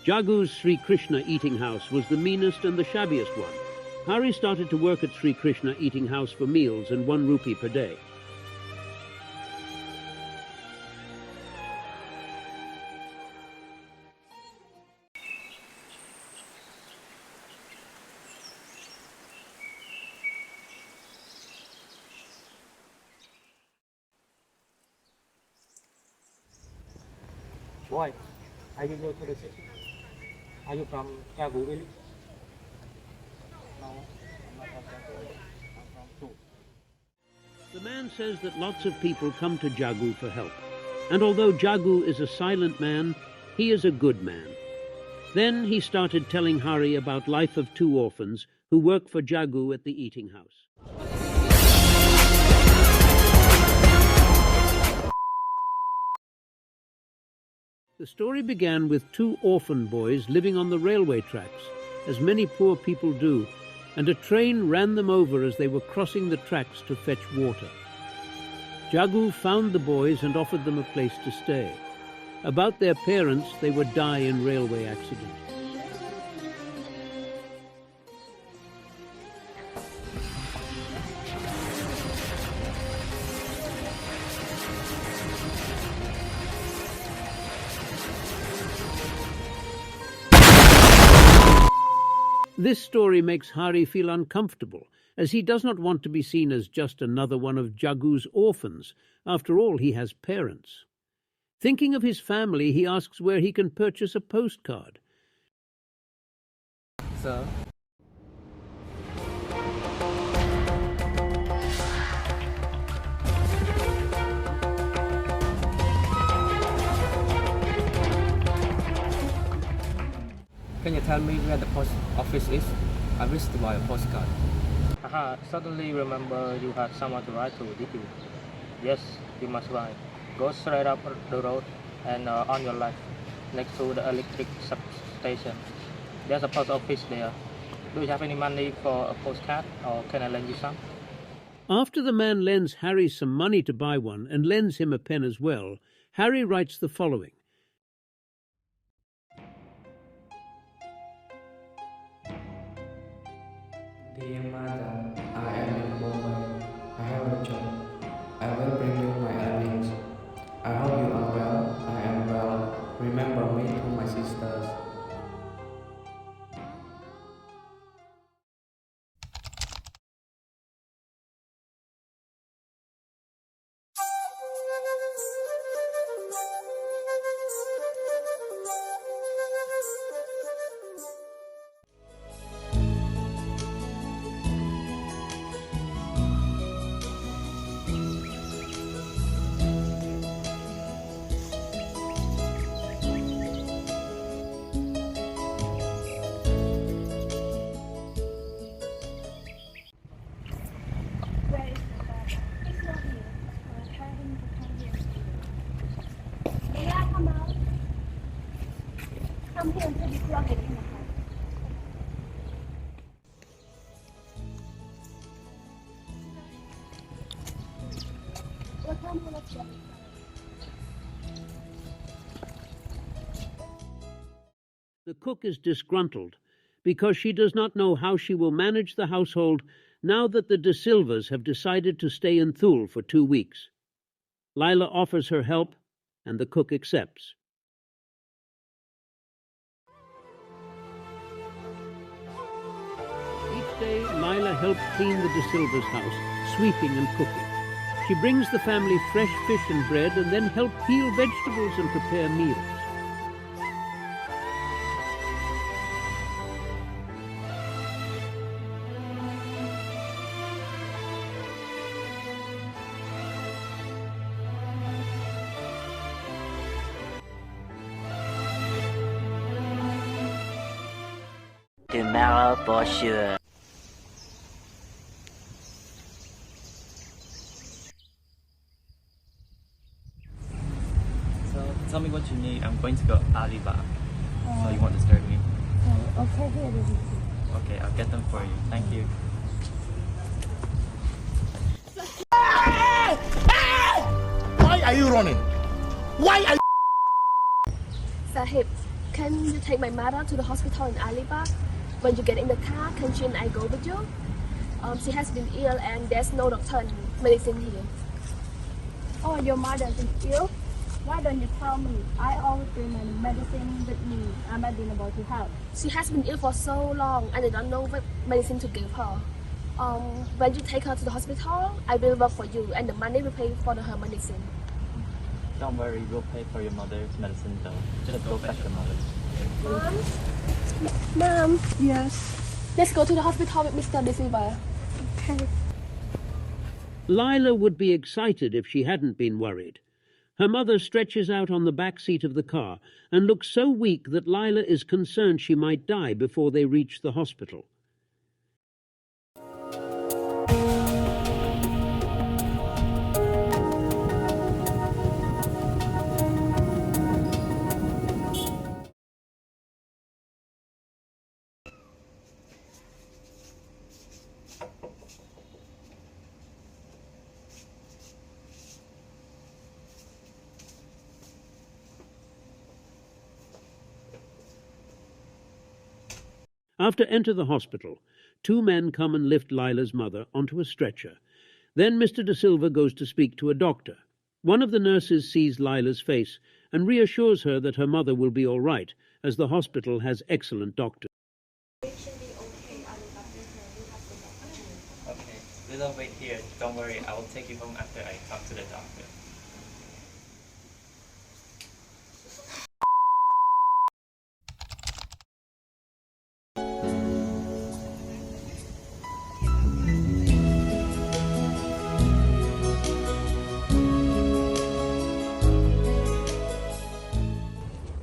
Jagu's Sri Krishna eating house was the meanest and the shabbiest one. Hari started to work at Sri Krishna eating house for meals and 1 rupee per day. Why? Are you new to the city? Are you from Jagu really? No, I'm not from Jagu. I'm from Tushar. The man says that lots of people come to Jagu for help. And although Jagu is a silent man, he is a good man. Then he started telling Hari about life of 2 orphans who work for Jagu at the eating house. The story began with 2 orphan boys living on the railway tracks, as many poor people do, and a train ran them over as they were crossing the tracks to fetch water. Jagu found the boys and offered them a place to stay. About their parents, they would die in railway accident. This story makes Hari feel uncomfortable, as he does not want to be seen as just another one of Jagu's orphans. After all, he has parents. Thinking of his family, he asks where he can purchase a postcard. Sir? Can you tell me where the post office is? I wish to buy a postcard. Haha, suddenly remember you had someone to write to, did you? Yes, you must write. Go straight up the road and on your left, next to the electric substation. There's a post office there. Do you have any money for a postcard, or can I lend you some? After the man lends Hari some money to buy one and lends him a pen as well, Hari writes the following. Dear mother, I am in Mumbai. I have a job. I will bring you my earnings. I hope you are well. I am well. Remember me to my sisters. The cook is disgruntled because she does not know how she will manage the household now that the De Silvas have decided to stay in Thule for 2 weeks. Lila offers her help, and the cook accepts. Each day, Lila helps clean the De Silva's house, sweeping and cooking. She brings the family fresh fish and bread and then helps peel vegetables and prepare meals. Tomorrow for sure. So tell me what you need. I'm going to go Alibaba. So you want to start me? Okay, here it is. Okay, I'll get them for you. Thank you. Why are you running? Why are you... Sahib, can you take my mother to the hospital in Alibag? When you get in the car, can she and I go with you? She has been ill and there's no doctor and medicine here. Oh, your mother is ill? Why don't you tell me? I always bring my medicine with me. I might be able to help. She has been ill for so long and I don't know what medicine to give her. When you take her to the hospital, I will work for you and the money will pay for her medicine. Don't worry, we'll pay for your mother's medicine though. Just go fetch your mother. Mom, Yes. let's go to the hospital with Mr. Desai. Okay. Lila would be excited if she hadn't been worried. Her mother stretches out on the back seat of the car and looks so weak that Lila is concerned she might die before they reach the hospital. After enter the hospital, two men come and lift Lila's mother onto a stretcher. Then Mr. De Silva goes to speak to a doctor. One of the nurses sees Lila's face and reassures her that her mother will be all right, as the hospital has excellent doctors. Okay, we'll wait here. Don't worry, I will take you home after I talk to the doctor.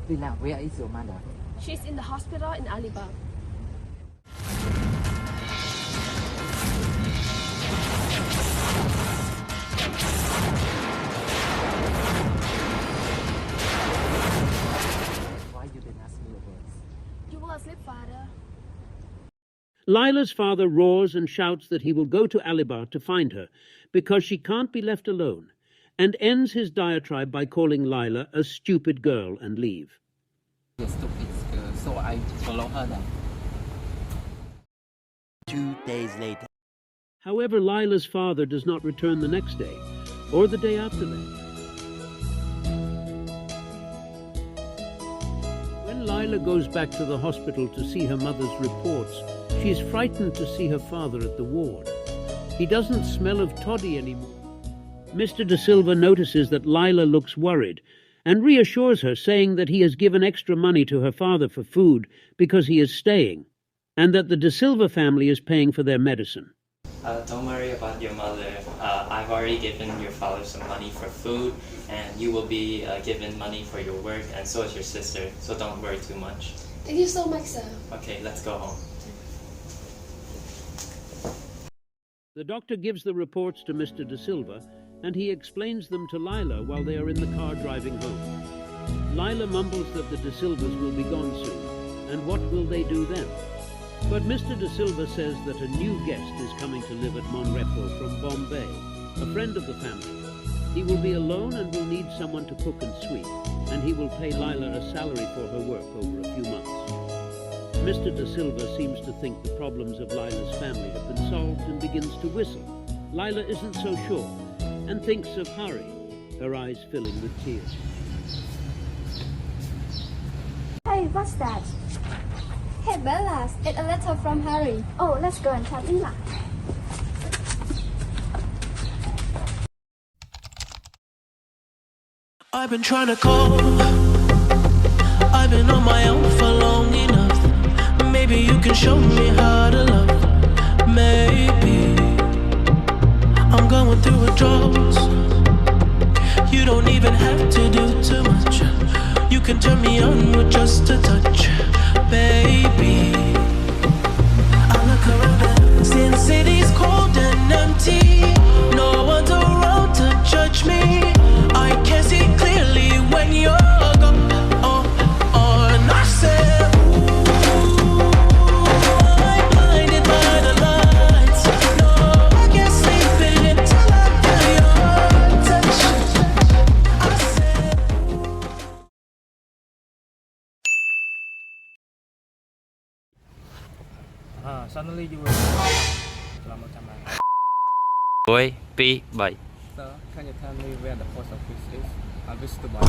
Villa, where is your mother? She's in the hospital in Alibag. Why you didn't ask me your words? You were asleep, father. Lila's father roars and shouts that he will go to Alibag to find her because she can't be left alone, and ends his diatribe by calling Lila a stupid girl and leave. Yes, stupid girl, so I follow her then. 2 days later. However, Lila's father does not return the next day, or the day after that. When Lila goes back to the hospital to see her mother's reports, she is frightened to see her father at the ward. He doesn't smell of toddy anymore. Mr. De Silva notices that Lila looks worried and reassures her, saying that he has given extra money to her father for food because he is staying, and that the De Silva family is paying for their medicine. Don't worry about your mother. I've already given your father some money for food, and you will be given money for your work, and so is your sister, so don't worry too much. Thank you so much, sir. Okay, let's go home. The doctor gives the reports to Mr. De Silva, and he explains them to Lila while they are in the car driving home. Lila mumbles that the De Silvas will be gone soon, and what will they do then? But Mr. De Silva says that a new guest is coming to live at Monrepo from Bombay, a friend of the family. He will be alone and will need someone to cook and sweep, and he will pay Lila a salary for her work over a few months. Mr. De Silva seems to think the problems of Lila's family have been solved and begins to whistle. Lila isn't so sure and thinks of Harry, her eyes filling with tears. Hey, what's that? Hey Bella, it's a letter from Harry. Oh, let's go and tell Ina. I've been trying to call. I've been on my own for long enough. Maybe you can show me how to love. Maybe I'm going through a drought. You don't even have to do too much. You can turn me on with just a touch, baby. I look around and since city's cold and empty, no one's around to judge me. I can see clearly when you're gone. And I said, ooh, I'm blinded by the lights. No, I can't sleep until I feel your touch. I said, Suddenly you were Selamat Jalan. Boy P7. Sir, can you tell me where the post office is? I wish to buy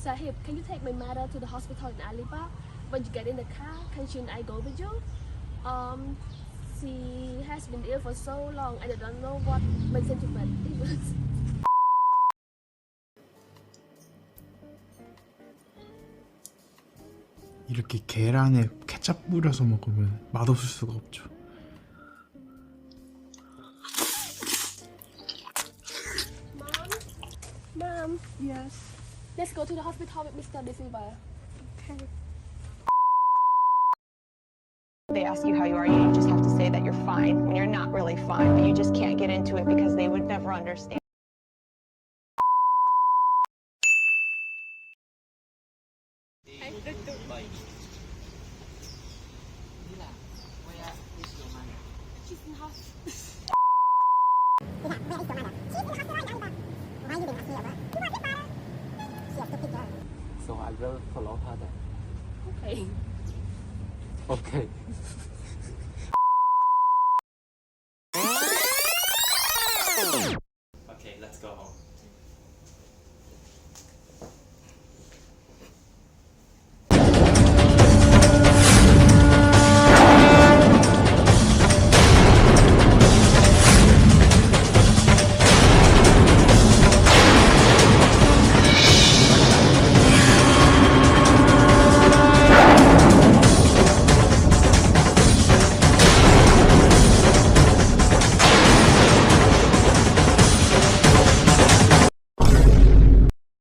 Sahib, can you take my mother to the hospital in Alibag? When you get in the car, shouldn't I go with you? She has been ill for so long and I don't know what medicine to give. 이렇게 계란에 케첩 뿌려서 먹으면 맛없을 수가 없죠. Mom? Yes? Let's go to the hospital with Mr. Desai. Okay. They ask you how you are, you just have to say that you're fine when you're not really fine, but you just can't get into it because they would never understand. She's in hospital. So I will follow her then. Okay. Okay.